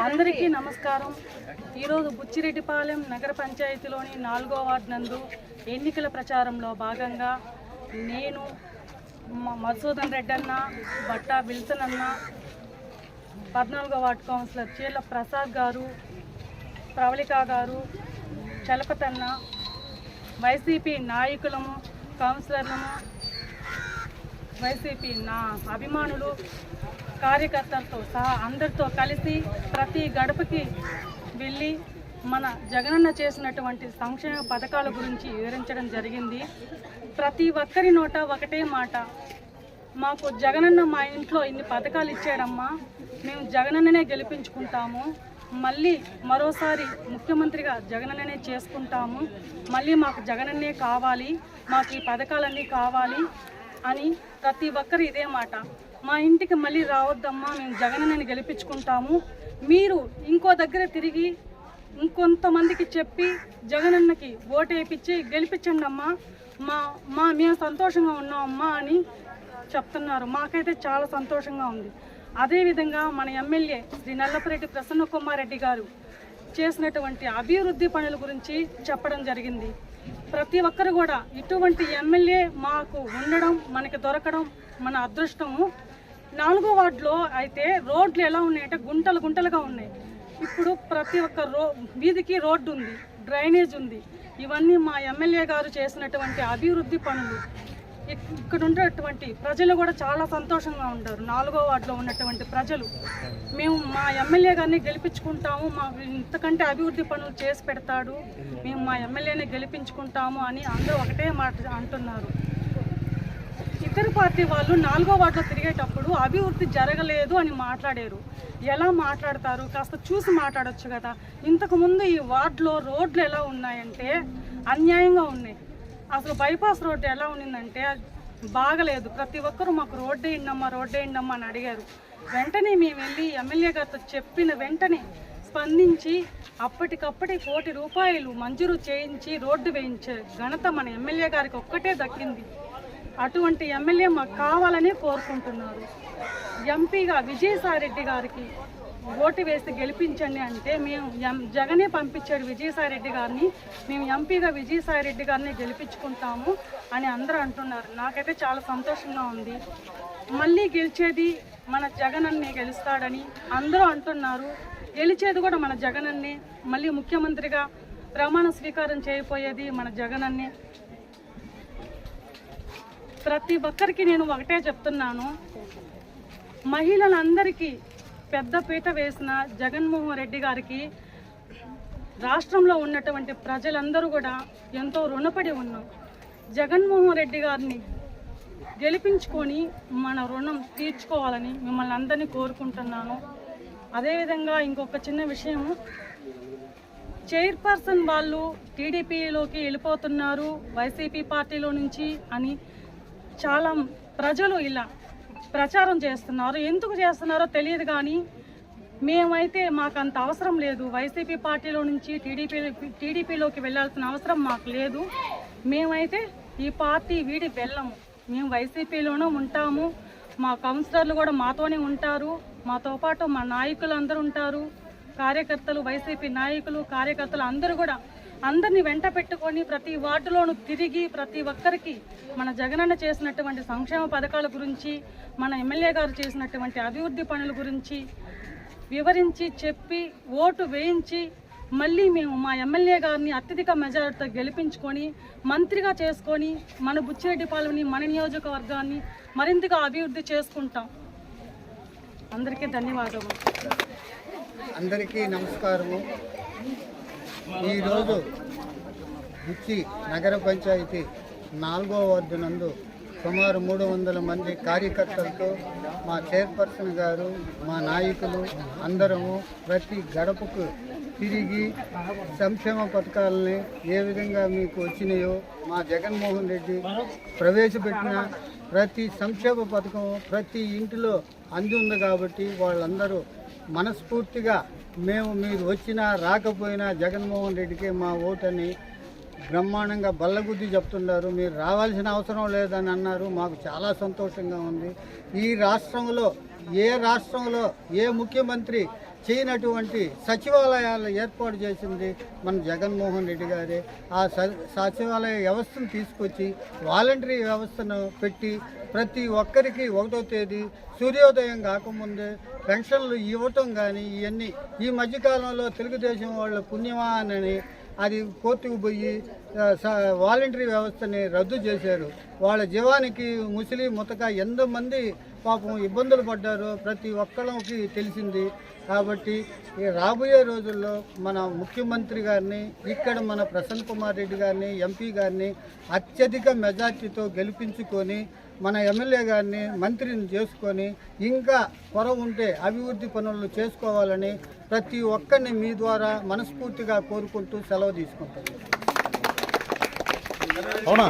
అందరికీ నమస్కారం. ఈరోజు బుచ్చిరెడ్డిపాలెం నగర పంచాయతీలోని 4వ వార్డు నందు ఎన్నికల ప్రచారంలో భాగంగా నేను మధుసూదన్ రెడ్డి అన్న, బట్టా విల్సన్ అన్న, 14వ వార్డు కౌన్సిలర్ చీర్ల ప్రసాద్ గారు, ప్రవళిక గారు, చలపతన్న, వైసీపీ నాయకులము, కౌన్సిలర్లము, వైసీపీ నా అభిమానులు, కార్యకర్తలతో సహా అందరితో కలిసి ప్రతి గడపకి వెళ్ళి మన జగనన్న చేసినటువంటి సంక్షేమ పథకాల గురించి వివరించడం జరిగింది. ప్రతి ఒక్కరి నోట ఒకటే మాట, మాకు జగనన్న మా ఇంట్లో ఇన్ని పథకాలు ఇచ్చాడమ్మా, మేము జగనన్ననే గెలిపించుకుంటాము, మళ్ళీ మరోసారి ముఖ్యమంత్రిగా జగనన్ననే చేసుకుంటాము, మళ్ళీ మాకు జగనన్నే కావాలి, మాకు ఈ పథకాలన్నీ కావాలి అని ప్రతి ఒక్కరు ఇదే మాట. మా ఇంటికి మళ్ళీ రావద్దమ్మా, మేము జగనన్నని గెలిపించుకుంటాము, మీరు ఇంకో దగ్గర తిరిగి ఇంకొంతమందికి చెప్పి జగనన్నకి ఓటు వేయించి గెలిపించండి అమ్మా, మేము సంతోషంగా ఉన్నామమ్మా అని చెప్తున్నారు. మాకైతే చాలా సంతోషంగా ఉంది. అదేవిధంగా మన ఎమ్మెల్యే శ్రీ నల్లపురెడ్డి ప్రసన్న కుమార్ రెడ్డి గారు చేసినటువంటి అభివృద్ధి పనుల గురించి చెప్పడం జరిగింది. ప్రతి ఒక్కరు కూడా ఇటువంటి ఎమ్మెల్యే మాకు ఉండడం, మనకి దొరకడం మన అదృష్టము. 4వ వార్డులో అయితే రోడ్లు ఎలా ఉన్నాయంటే గుంటలు గుంటలుగా ఉన్నాయి. ఇప్పుడు ప్రతి ఒక్క వీధికి రోడ్డు ఉంది, డ్రైనేజ్ ఉంది. ఇవన్నీ మా ఎమ్మెల్యే గారు చేసినటువంటి అభివృద్ధి పనులు. ఇక్కడ ఉన్నటువంటి ప్రజలు కూడా చాలా సంతోషంగా ఉంటారు. 4వ వార్డులో ఉన్నటువంటి ప్రజలు మేము మా ఎమ్మెల్యే గారిని గెలిపించుకుంటాము, మాకు ఇంతకంటే అభివృద్ధి పనులు చేసి పెడతాడు, మేము మా ఎమ్మెల్యేని గెలిపించుకుంటాము అని అందరూ ఒకటే మాట అంటున్నారు. ఇతర పార్టీ వాళ్ళు 4వ వార్డులో తిరిగేటప్పుడు అభివృద్ధి జరగలేదు అని మాట్లాడారు. ఎలా మాట్లాడతారు? కాస్త చూసి మాట్లాడొచ్చు కదా. ఇంతకుముందు ఈ వార్డులో రోడ్లు ఎలా ఉన్నాయంటే అన్యాయంగా ఉన్నాయి. అసలు బైపాస్ రోడ్డు ఎలా ఉన్నిందంటే బాగలేదు. ప్రతి ఒక్కరూ మాకు రోడ్డు వేయండమ్మా అని అడిగారు. వెంటనే మేము వెళ్ళి ఎమ్మెల్యే గారితో చెప్పిన వెంటనే స్పందించి అప్పటికప్పటి ₹1 కోటి మంజూరు చేయించి రోడ్డు వేయించే ఘనత మన ఎమ్మెల్యే గారికి ఒక్కటే దక్కింది. అటువంటి ఎమ్మెల్యే మాకు కావాలని కోరుకుంటున్నారు. ఎంపీగా విజయసాయిరెడ్డి గారికి ఓటు వేసి గెలిపించండి అంటే మేము జగనే పంపించాడు విజయసాయిరెడ్డి గారిని, మేము ఎంపీగా విజయసాయిరెడ్డి గారిని గెలిపించుకుంటాము అని అందరూ అంటున్నారు. నాకైతే చాలా సంతోషంగా ఉంది. మళ్ళీ గెలిచేది మన జగనన్నే గెలుస్తాడని అందరూ అంటున్నారు. గెలిచేది కూడా మన జగనన్నే, మళ్ళీ ముఖ్యమంత్రిగా ప్రమాణ స్వీకారం చేయబోయేది మన జగనన్నే. ప్రతి ఒక్కరికి నేను ఒకటే చెప్తున్నాను, మహిళలందరికీ పెద్దపీట వేసిన జగన్మోహన్ రెడ్డి గారికి రాష్ట్రంలో ఉన్నటువంటి ప్రజలందరూ కూడా ఎంతో రుణపడి ఉన్నాం. జగన్మోహన్ రెడ్డి గారిని గెలిపించుకొని మన రుణం తీర్చుకోవాలని మిమ్మల్ని అందరినీ కోరుకుంటున్నాను. అదేవిధంగా ఇంకొక చిన్న విషయము, చైర్పర్సన్ వాళ్ళు టీడీపీలోకి వెళ్ళిపోతున్నారు వైసీపీ పార్టీలో నుంచి అని చాలా ప్రజలు ఇలా ప్రచారం చేస్తున్నారు. ఎందుకు చేస్తున్నారో తెలియదు, కానీ మేమైతే మాకు అంత అవసరం లేదు. వైసీపీ పార్టీలో నుంచి టీడీపీలోకి వెళ్ళాల్సిన అవసరం మాకు లేదు. మేమైతే ఈ పార్టీ వీడి వెళ్ళము, మేము వైసీపీలోనే ఉంటాము. మా కౌన్సిలర్లు కూడా మాతోనే ఉంటారు, మాతో పాటు మా నాయకులు అందరూ ఉంటారు, కార్యకర్తలు, వైసీపీ నాయకులు, కార్యకర్తలు అందరూ కూడా అందరినీ వెంట పెట్టుకొని ప్రతి వార్డులోనూ తిరిగి ప్రతి ఒక్కరికి మన జగనన్న చేసినటువంటి సంక్షేమ పథకాల గురించి, మన ఎమ్మెల్యే గారు చేసినటువంటి అభివృద్ధి పనుల గురించి వివరించి చెప్పి ఓటు వేయించి మళ్ళీ మేము మా ఎమ్మెల్యే గారిని అత్యధిక మెజారిటీతో గెలిపించుకొని మంత్రిగా చేసుకొని మన బుచ్చిరెడ్డిపాలెంని, మన నియోజకవర్గాన్ని మరింతగా అభివృద్ధి చేసుకుంటాం. అందరికీ ధన్యవాదాలు. అందరికీ నమస్కారము. ఈరోజు బుచ్చి నగర పంచాయతీ 4వ వార్డు నందు సుమారు 300 మంది కార్యకర్తలతో మా చైర్పర్సన్ గారు, మా నాయకులు అందరము ప్రతి గడపకు తిరిగి సంక్షేమ పథకాలని ఏ విధంగా మీకు వచ్చినాయో, మా జగన్మోహన్ రెడ్డి ప్రవేశపెట్టిన ప్రతి సంక్షేమ పథకం ప్రతి ఇంటిలో అంది ఉంది కాబట్టి వాళ్ళందరూ మనస్ఫూర్తిగా మేము మీరు వచ్చినా రాకపోయినా జగన్మోహన్ రెడ్డికి మా ఓటని బ్రహ్మాండంగా బల్లగుద్ది చెప్తున్నారు. మీరు రావాల్సిన అవసరం లేదని అన్నారు. మాకు చాలా సంతోషంగా ఉంది. ఈ రాష్ట్రంలో ఏ ముఖ్యమంత్రి చేయనటువంటి సచివాలయాలు ఏర్పాటు చేసింది మన జగన్మోహన్ రెడ్డి గారే. ఆ సచివాలయ వ్యవస్థను తీసుకొచ్చి వాలంటరీ వ్యవస్థను పెట్టి ప్రతి ఒక్కరికి 1వ తేదీ సూర్యోదయం కాకముందే పెన్షన్లు ఇవ్వటం కానీ ఇవన్నీ ఈ మధ్యకాలంలో తెలుగుదేశం వాళ్ళ పుణ్యమా అని అది కోర్టుకు పోయి వాలంటరీ వ్యవస్థని రద్దు చేశారు. వాళ్ళ జీవానికి ముసలి ముతక ఎంతమంది పాపం ఇబ్బందులు పడ్డారో ప్రతి ఒక్కరికి తెలిసింది. కాబట్టి ఈ రాబోయే రోజుల్లో మన ముఖ్యమంత్రి గారిని, ఇక్కడ మన ప్రసన్న కుమార్ రెడ్డి గారిని, ఎంపీ గారిని అత్యధిక మెజార్టీతో గెలిపించుకొని మన ఎమ్మెల్యే గారిని మంత్రిని చేసుకొని ఇంకా కొర ఉంటే అభివృద్ధి పనులు చేసుకోవాలని ప్రతి ఒక్కరిని మీ ద్వారా మనస్ఫూర్తిగా కోరుకుంటూ సెలవు తీసుకుంటాను. అవునా